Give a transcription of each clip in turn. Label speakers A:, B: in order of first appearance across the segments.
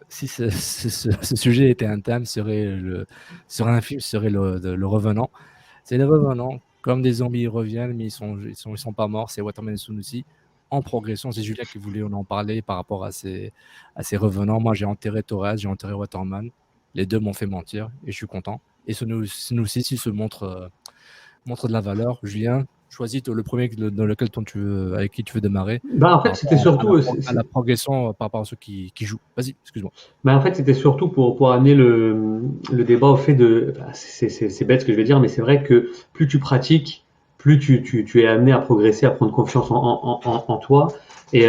A: si ce sujet était un thème, serait un film, serait le Revenant. C'est les Revenants, comme des zombies, ils reviennent, mais ils sont pas morts. C'est Waterman et Sunusi en progression. C'est Julia qui voulait en parler par rapport à ces Revenants. Moi, j'ai enterré Torres, j'ai enterré Waterman. Les deux m'ont fait mentir et je suis content. Et Sunusi, s'il se montre de la valeur, Julien, choisis le premier dans lequel avec qui tu veux démarrer
B: Bah, en
A: par
B: fait, c'était
A: rapport
B: surtout,
A: à la progression par rapport à ceux qui jouent. Vas-y, excuse-moi.
B: bah, en fait, c'était surtout pour amener le débat au fait de, bah, c'est bête ce que je vais dire, mais c'est vrai que plus tu pratiques, plus tu es amené à progresser, à prendre confiance en toi. Et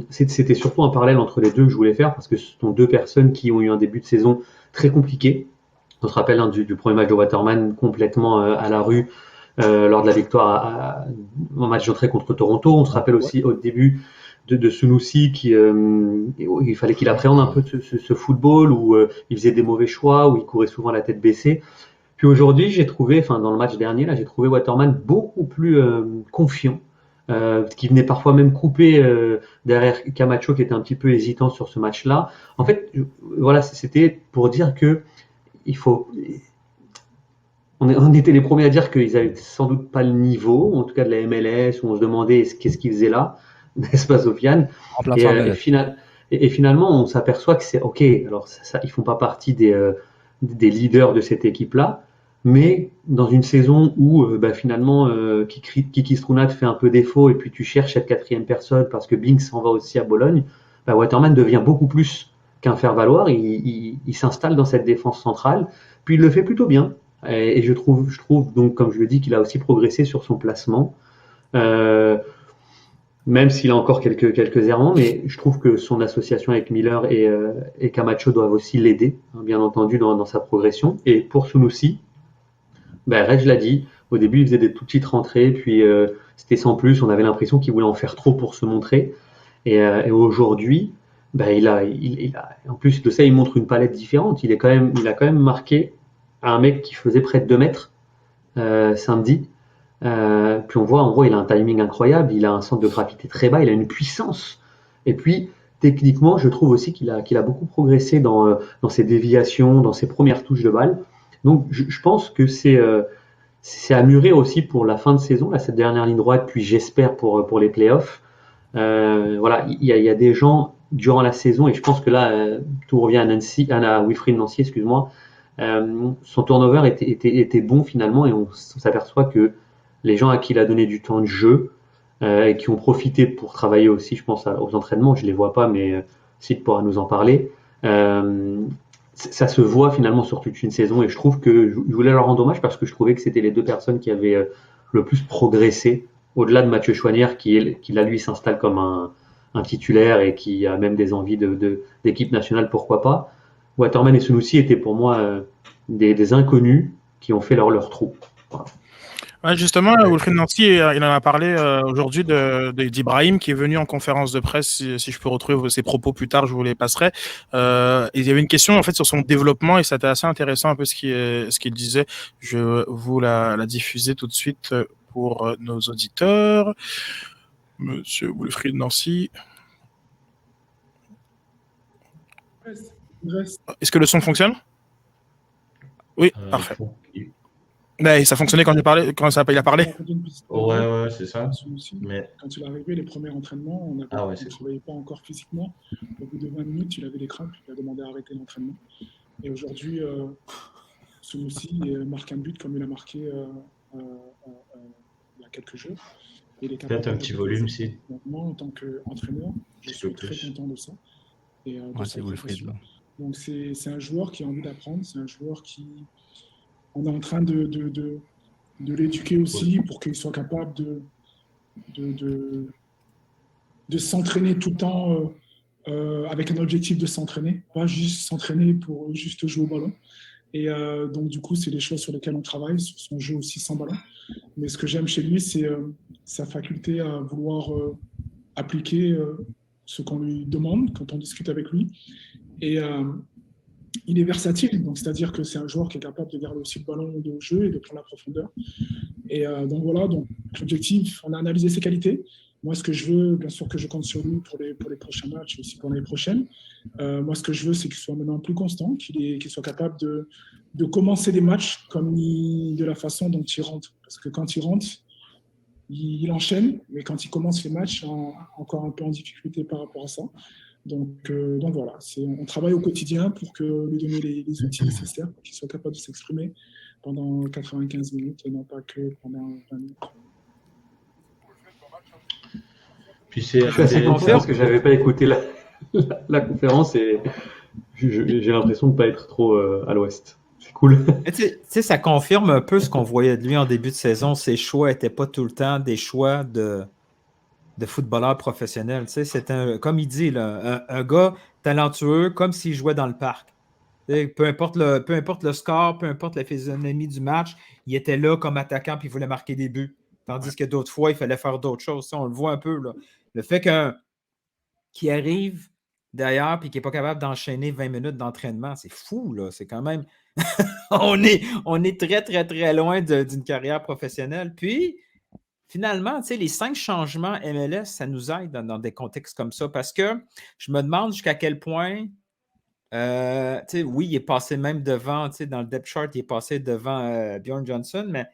B: c'était surtout un parallèle entre les deux que je voulais faire parce que ce sont deux personnes qui ont eu un début de saison très compliqué. On se rappelle du premier match de Waterman complètement à la rue lors de la victoire en match d'entrée contre Toronto. On se rappelle
A: Ouais.
B: aussi au début de Sunusi il fallait qu'il appréhende un peu ce football où il faisait des mauvais choix, où il courait souvent la tête baissée. Puis aujourd'hui, j'ai trouvé, enfin dans le match dernier, là, j'ai trouvé Waterman beaucoup plus confiant, qui venait parfois même couper derrière Camacho qui était un petit peu hésitant sur ce match-là. En fait, voilà, c'était pour dire que il faut. On était les premiers à dire qu'ils avaient sans doute pas le niveau, en tout cas de la MLS, où on se demandait qu'est-ce qu'ils faisaient là, n'est-ce pas, Sofiane? Et,
A: Remplaçant
B: euh, et,
A: MLS.
B: final- et finalement, on s'aperçoit que c'est OK. Alors, ils font pas partie des leaders de cette équipe-là, mais dans une saison où bah, finalement Kiki Strunat fait un peu défaut et puis tu cherches cette quatrième personne parce que Binks s'en va aussi à Bologne, bah, Waterman devient beaucoup plus qu'un faire-valoir. Il s'installe dans cette défense centrale, puis il le fait plutôt bien. Et je trouve donc, comme je le dis, qu'il a aussi progressé sur son placement. Euh, Même s'il a encore quelques errements, mais je trouve que son association avec Miller et Camacho doivent aussi l'aider, hein, bien entendu, dans sa progression. Et pour Sunusi, ben, Reg l'a dit, au début, il faisait des toutes petites rentrées, puis c'était sans plus, on avait l'impression qu'il voulait en faire trop pour se montrer. Et aujourd'hui, ben, en plus de ça, il montre une palette différente. Il a quand même marqué un mec qui faisait près de 2 mètres samedi. Puis on voit, il a un timing incroyable, il a un centre de gravité très bas, il a une puissance. Et puis, techniquement, je trouve aussi qu'il a beaucoup progressé dans ses déviations, dans ses premières touches de balle. Donc, je pense que c'est à mûrir aussi pour la fin de saison, là, cette dernière ligne droite, puis j'espère pour les playoffs. Voilà, il y a des gens durant la saison, et je pense que là, tout revient à Wilfried Nancy, excuse-moi. Son turnover était bon finalement, et on s'aperçoit que les gens à qui il a donné du temps de jeu et qui ont profité pour travailler aussi, je pense, aux entraînements, je les vois pas, mais Sid pourra nous en parler. Euh, Ça se voit finalement sur toute une saison, et je trouve que je voulais leur rendre hommage parce que je trouvais que c'était les deux personnes qui avaient le plus progressé, au-delà de Mathieu Chouanière qui là lui s'installe comme un titulaire et qui a même des envies d'équipe nationale, pourquoi pas. Waterman et Sunusi étaient pour moi des inconnus qui ont fait leur trou. Voilà.
C: Ouais, justement, Wilfried Nancy, il en a parlé aujourd'hui d'Ibrahim qui est venu en conférence de presse. Si je peux retrouver ses propos plus tard, je vous les passerai. Et il y avait une question en fait sur son développement et c'était assez intéressant un peu ce qu'il disait. Je vous la diffuser tout de suite pour nos auditeurs. Monsieur Wilfried Nancy. Est-ce que le son fonctionne? Oui, parfait. Mais ça fonctionnait quand il a parlé.
D: Ouais, c'est ça.
E: Mais... Quand il est arrivé, les premiers entraînements, on ne travaillait pas encore physiquement. Au bout de 20 minutes, il avait des crampes, il a demandé à arrêter l'entraînement. Et aujourd'hui, Sunusi marque un but comme il a marqué il y a quelques jours.
D: Peut-être un petit volume, si.
E: Donc moi, en tant qu'entraîneur, je suis très content de ça. Et
A: c'est Wilfried.
E: Donc c'est un joueur qui a envie d'apprendre, c'est un joueur qui... On est en train de l'éduquer aussi pour qu'il soit capable de s'entraîner tout le temps avec un objectif de s'entraîner, pas juste s'entraîner pour juste jouer au ballon. Et donc, du coup, c'est des choses sur lesquelles on travaille, sur son jeu aussi sans ballon. Mais ce que j'aime chez lui, c'est sa faculté à vouloir appliquer ce qu'on lui demande quand on discute avec lui. Et il est versatile, donc c'est-à-dire que c'est un joueur qui est capable de garder aussi le ballon de jeu et de prendre la profondeur. Et donc voilà, donc l'objectif, on a analysé ses qualités, Moi, ce que je veux, bien sûr que je compte sur lui pour les prochains matchs et aussi pour l'année prochaine. Moi, ce que je veux, c'est qu'il soit maintenant plus constant, qu'il soit capable de commencer des matchs de la façon dont il rentre. Parce que quand il rentre, il enchaîne, mais quand il commence les matchs, encore un peu en difficulté par rapport à ça. Donc voilà, on travaille au quotidien pour lui donner les outils nécessaires pour qu'il soit capable de s'exprimer pendant 95 minutes et non pas que pendant 20 minutes.
B: Puis je suis assez confiant parce que je n'avais pas écouté la conférence et j'ai l'impression de ne pas être trop à l'ouest. C'est cool.
F: Tu sais, ça confirme un peu ce qu'on voyait de lui en début de saison. Ses choix n'étaient pas tout le temps des choix de footballeur professionnel. Tu sais, c'est comme il dit, là, un gars talentueux comme s'il jouait dans le parc. Tu sais, peu importe le score, peu importe la physionomie du match, il était là comme attaquant puis il voulait marquer des buts. Tandis que d'autres fois, il fallait faire d'autres choses. Ça, on le voit un peu. Là. Le fait qu'il arrive derrière et qu'il n'est pas capable d'enchaîner 20 minutes d'entraînement, c'est fou. Là. C'est quand même... on est très, très, très loin d'une carrière professionnelle. Puis, finalement, tu sais, les 5 changements MLS, ça nous aide dans des contextes comme ça parce que je me demande jusqu'à quel point, tu sais, oui, il est passé même devant, tu sais, dans le depth chart, il est passé devant Bjorn Johnson, mais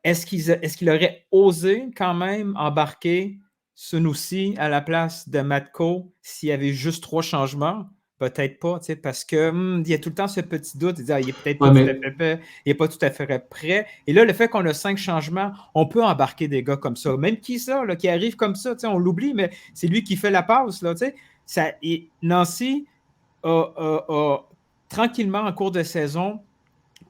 F: est-ce qu'il aurait osé quand même embarquer Sunusi à la place de Matko s'il y avait juste 3 changements? Peut-être pas, tu sais, parce que il y a tout le temps ce petit doute. Il dit, il n'est peut-être pas tout à fait prêt, il n'est pas tout à fait prêt. Et là, le fait qu'on a 5 changements, on peut embarquer des gars comme ça. Même qui arrive comme ça, tu sais, on l'oublie, mais c'est lui qui fait la passe, là, tu sais. Et Nancy a tranquillement, en cours de saison,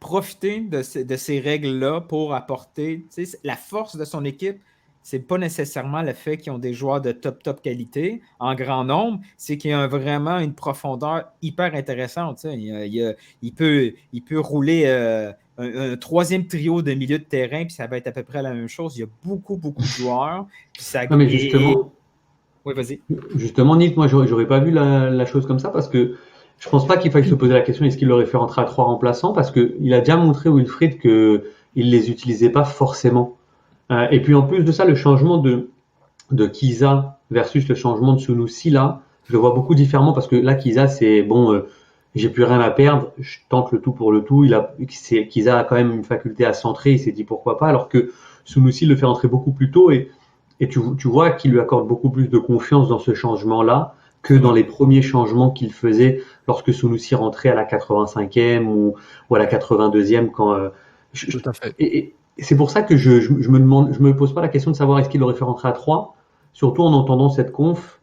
F: profiter de ces règles-là pour apporter la force de son équipe. Ce n'est pas nécessairement le fait qu'ils ont des joueurs de top qualité en grand nombre, c'est qu'il y a vraiment une profondeur hyper intéressante. Il peut rouler un troisième trio de milieu de terrain, puis ça va être à peu près la même chose. Il y a beaucoup de joueurs.
B: Non, mais justement,
F: oui, vas-y.
B: Justement, Nick, moi, j'aurais pas vu la chose comme ça parce que je pense pas qu'il faille se poser la question est-ce qu'il aurait fait rentrer à 3 remplaçants parce qu'il a déjà montré, Wilfried, qu'il les utilisait pas forcément. Et puis en plus de ça, le changement de Kiza versus le changement de Sunusi, là, je le vois beaucoup différemment parce que là, Kiza, c'est bon, j'ai plus rien à perdre, je tente le tout pour le tout. Kiza a quand même une faculté à centrer, il s'est dit pourquoi pas, alors que Sunusi le fait rentrer beaucoup plus tôt et tu vois qu'il lui accorde beaucoup plus de confiance dans ce changement-là que dans les premiers changements qu'il faisait lorsque Sunusi rentrait à la 85e ou à la 82e quand.
A: Tout à fait.
B: Et c'est pour ça que je me pose pas la question de savoir est-ce qu'il aurait fait rentrer à 3. Surtout en entendant cette conf,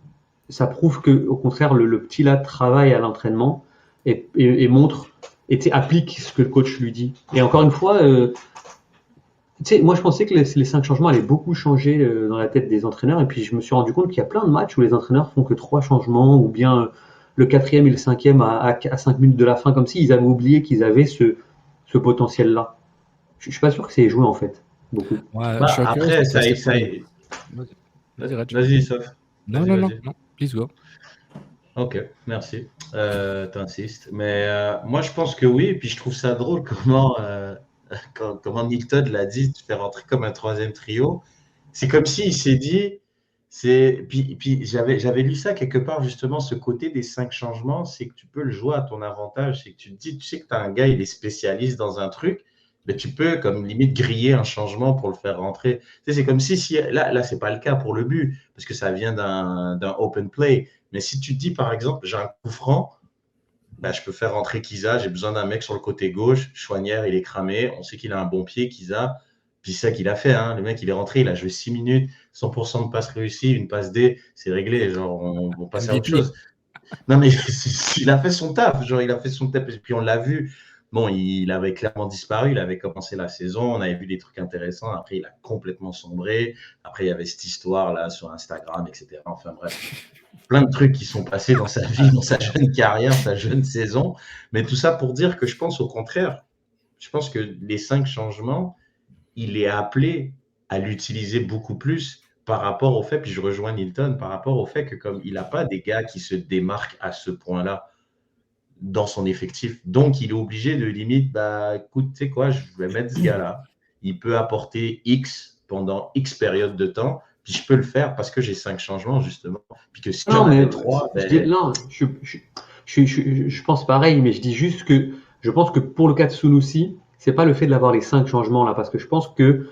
B: ça prouve que au contraire le petit là travaille à l'entraînement et montre et applique ce que le coach lui dit. Et encore une fois. Moi je pensais que les 5 changements allaient beaucoup changer dans la tête des entraîneurs et puis je me suis rendu compte qu'il y a plein de matchs où les entraîneurs font que 3 changements ou bien le 4e et le 5e à 5 minutes de la fin comme s'ils avaient oublié qu'ils avaient ce potentiel-là. Je suis pas sûr que c'est joué en fait, beaucoup.
A: Ouais,
D: après, ça.
A: Vas-y,
D: Vas-y, Sof.
A: Non, please go.
D: Ok, merci. T'insistes. Mais moi, je pense que oui. Et puis, je trouve ça drôle comment Nick Todd l'a dit, tu fais rentrer comme un 3e trio. C'est comme s'il s'est dit. Puis j'avais lu ça quelque part, justement, ce côté des 5 changements, c'est que tu peux le jouer à ton avantage. C'est que tu te dis, tu sais que tu as un gars, il est spécialiste dans un truc. Mais tu peux, comme limite, griller un changement pour le faire rentrer. Tu sais, c'est comme si là, c'est pas le cas pour le but, parce que ça vient d'un open play. Mais si tu te dis, par exemple, j'ai un coup franc, je peux faire rentrer Kiza, j'ai besoin d'un mec sur le côté gauche. Chouanière, il est cramé, on sait qu'il a un bon pied, Kiza. Puis c'est ça qu'il a fait, hein. Le mec, il est rentré, il a joué 6 minutes, 100% de passes réussies, une passe D, c'est réglé. Genre, on passe à autre chose. Non, mais il a fait son taf. Genre, il a fait son taf. Et puis on l'a vu. Bon, il avait clairement disparu, il avait commencé la saison, on avait vu des trucs intéressants, après il a complètement sombré, après il y avait cette histoire-là sur Instagram, etc. Enfin bref, plein de trucs qui sont passés dans sa vie, dans sa jeune carrière, sa jeune saison, mais tout ça pour dire que je pense au contraire, je pense que les 5 changements, il est appelé à l'utiliser beaucoup plus par rapport au fait, puis je rejoins Nilton, par rapport au fait que comme il n'a pas des gars qui se démarquent à ce point-là, dans son effectif. Donc, il est obligé de limite, écoute, tu sais quoi, je vais mettre ce gars-là. Il peut apporter X pendant X période de temps, Puis je peux le faire parce que j'ai 5 changements, justement. Puis que si
B: Non,
D: j'en
B: mais
D: avais 3,
B: je pense pareil, mais je dis juste que je pense que pour le cas de Sunusi, c'est pas le fait de l'avoir les 5 changements là, parce que je pense que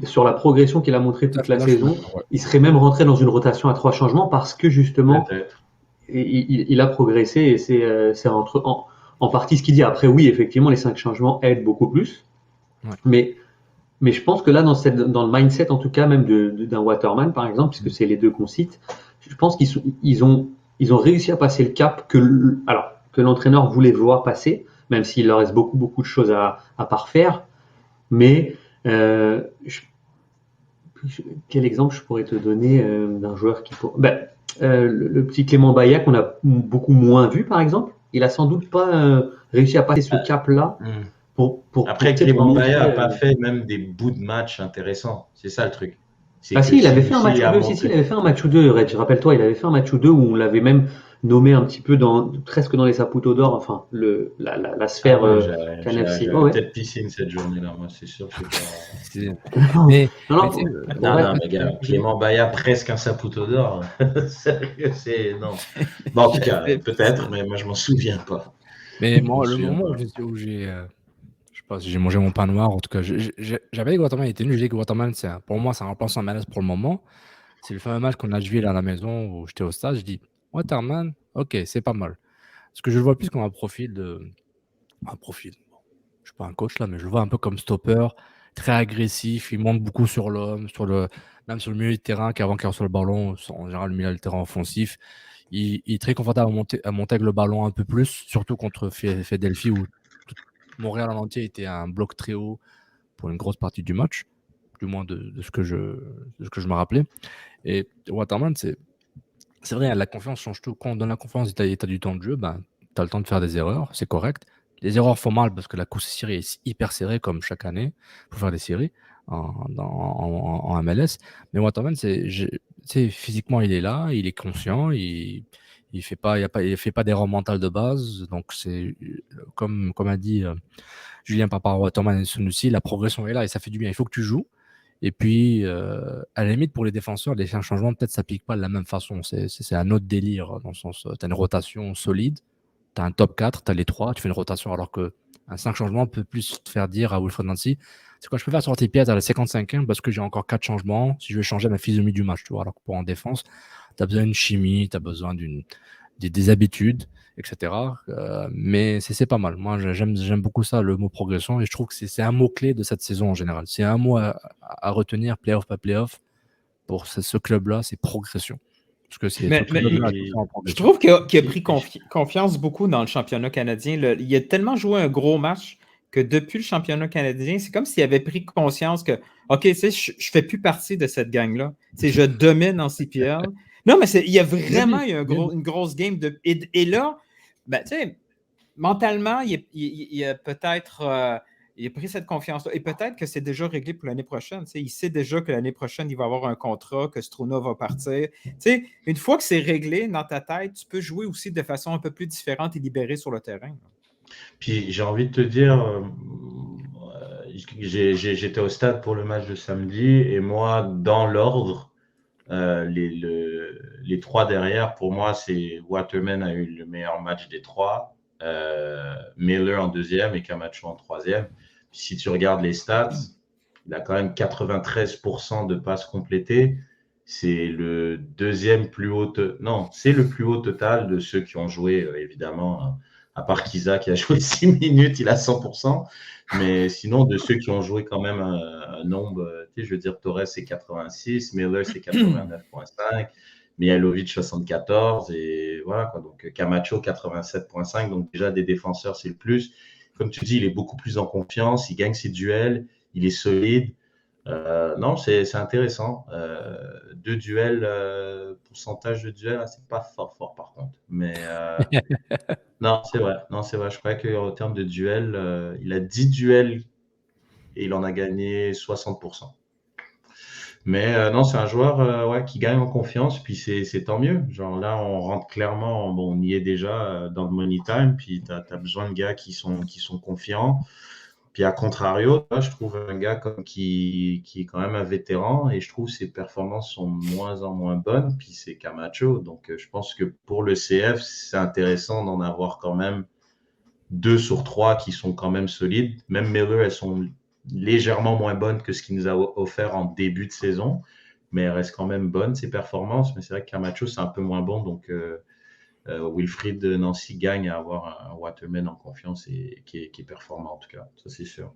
B: sur la progression qu'il a montré
A: Tout à
B: toute
A: fait,
B: la
A: là, je suis
B: saison,
A: d'accord, ouais.
B: il serait même rentré dans une rotation à 3 changements parce que justement,
D: peut-être.
B: il a progressé et c'est en partie ce qu'il dit. Après, oui, effectivement, les 5 changements aident beaucoup plus,
A: Ouais.
B: mais je pense que là, dans le mindset, en tout cas, même d'un Waterman, par exemple, puisque c'est les deux qu'on cite, je pense qu'ils ont réussi à passer le cap que l'entraîneur voulait voir passer, même s'il leur reste beaucoup de choses à parfaire. Mais quel exemple je pourrais te donner d'un joueur le petit Clément Baillat qu'on a beaucoup moins vu, par exemple. Il a sans doute pas réussi à passer ce cap-là
D: Hmm.
B: pour
D: Après,
B: tu sais, pour
D: Clément Baillat n'a
B: montrer.
D: pas fait même des bouts de match intéressants. C'est ça le truc. C'est
B: Bah
D: que
B: si, il avait fait un match
D: Sinoussi
B: ou
D: a
B: deux. Si, il
D: monté.
B: avait fait un match ou deux, Reg. Rappelle-toi, il avait fait un match ou deux où on l'avait même nommé un petit peu presque dans les Saputo d'or, enfin, la
D: Ah
B: sphère
D: non,
B: KNFC. Ouais,
D: j'avais
B: ouais.
D: peut-être piscine cette journée-là. Moi, c'est sûr que je sais pas.
B: Non,
A: Mais,
B: non,
A: mais tu sais,
B: pour
D: Non,
B: vrai.
D: non, mais gars, Clément Baillat, presque un Saputo d'or. Sérieux, c'est. Non. Bon, en tout cas, peut-être, mais moi, je m'en souviens pas.
A: mais
D: Je m'en
A: moi, le
D: souviens
A: moment
D: pas.
A: je sais pas si j'ai mangé mon pain noir, en tout cas, j'avais dit que Waterman était nul. J'ai dit que Waterman, pour moi, c'est un remplaçant malaise pour le moment. C'est le fameux match qu'on a joué là à la maison où j'étais au stade. Je dis, Waterman, ok, c'est pas mal. Parce que je le vois plus comme un profil. Bon, je suis pas un coach là, mais je le vois un peu comme stopper, très agressif. Il monte beaucoup sur l'homme, même sur le milieu de terrain, qu'avant qu'il reçoive le ballon, en général, le milieu de terrain offensif. Il est très confortable à monter avec le ballon un peu plus, surtout contre Philadelphie où Montréal en entier était un bloc très haut pour une grosse partie du match, du moins de ce que je me rappelais. Et Waterman, c'est vrai, la confiance change tout. Quand on donne la confiance et tu as du temps de jeu, ben, tu as le temps de faire des erreurs, c'est correct. Les erreurs font mal parce que la course série est hyper serrée comme chaque année pour faire des séries en MLS. Mais Waterman, physiquement, il est là, il est conscient, il fait pas, il fait pas d'erreur mentale de base. Donc, c'est comme a dit Julien par rapport à Waterman et Sunusi, la progression est là et ça fait du bien. Il faut que tu joues. Et puis, à la limite, pour les défenseurs, les changements, peut-être, ça pique pas de la même façon. C'est un autre délire, dans le sens, tu as une rotation solide, tu as un top 4, tu as les 3, tu fais une rotation, alors que un 5 changements peut plus te faire dire à Wilfred Nancy, c'est quoi, je peux faire sortir pièces à la 55e parce que j'ai encore 4 changements si je veux changer ma physionomie du match, tu vois. Alors que pour en défense, tu as besoin d'une chimie, tu as besoin des habitudes, etc. Mais c'est pas mal. Moi, j'aime beaucoup ça, le mot progression, et je trouve que c'est un mot-clé de cette saison en général. C'est un mot à retenir, playoff pas playoff, pour ce club-là, c'est progression. Parce que ce
F: Mais
A: club-là
D: Puis,
A: est en
F: je
A: progression.
F: trouve qu'il a pris confiance beaucoup dans le championnat canadien. Il a tellement joué un gros match que depuis le championnat canadien, c'est comme s'il avait pris conscience que, OK, tu sais, je ne fais plus partie de cette gang-là. Tu sais, je domine en CPL. Non, mais il y a vraiment eu une grosse game. Et là, ben, tu sais, mentalement, il a peut-être il a pris cette confiance-là. Et peut-être que c'est déjà réglé pour l'année prochaine. Tu sais, il sait déjà que l'année prochaine, il va avoir un contrat, que Struna va partir. Tu sais, une fois que c'est réglé dans ta tête, tu peux jouer aussi de façon un peu plus différente et libérée sur le terrain.
D: puis j'ai envie de te dire, j'étais au stade pour le match de samedi et moi, dans l'ordre, les 3 derrière, pour moi, c'est Waterman a eu le meilleur match des 3, Miller en deuxième et Camacho en troisième. Puis si tu regardes les stats, il a quand même 93% de passes complétées. C'est le deuxième plus haut. Non, c'est le plus haut total de ceux qui ont joué, évidemment. À part Kiza qui a joué 6 minutes, il a 100%. Mais sinon, de ceux qui ont joué quand même un nombre, je veux dire, Torres c'est 86, Miller c'est 89,5, Mihailovic 74, et voilà quoi. Donc Camacho 87,5. Donc déjà des défenseurs, c'est le plus. Comme tu dis, il est beaucoup plus en confiance, il gagne ses duels, il est solide. Non, c'est intéressant. 2 duels, pourcentage de duels, c'est pas fort par contre. Mais non, c'est vrai. Non, c'est vrai. Je crois qu'en termes de duels, il a 10 duels et il en a gagné 60%. Mais non, c'est un joueur ouais, qui gagne en confiance, puis c'est tant mieux. Genre là, on rentre clairement, bon, on y est déjà dans le money time, puis tu as besoin de gars qui sont confiants. Puis à contrario, là, je trouve un gars qui est quand même un vétéran et je trouve ses performances sont de moins en moins bonnes. Puis c'est Camacho. Donc je pense que pour le CF, c'est intéressant d'en avoir quand même 2 sur 3 qui sont quand même solides. Même Miller, elles sont légèrement moins bonnes que ce qu'il nous a offert en début de saison. Mais elles restent quand même bonnes, ses performances. Mais c'est vrai que Camacho, c'est un peu moins bon. Donc Wilfried Nancy gagne à avoir un Waterman en confiance et qui est performant en tout cas. Ça, c'est sûr.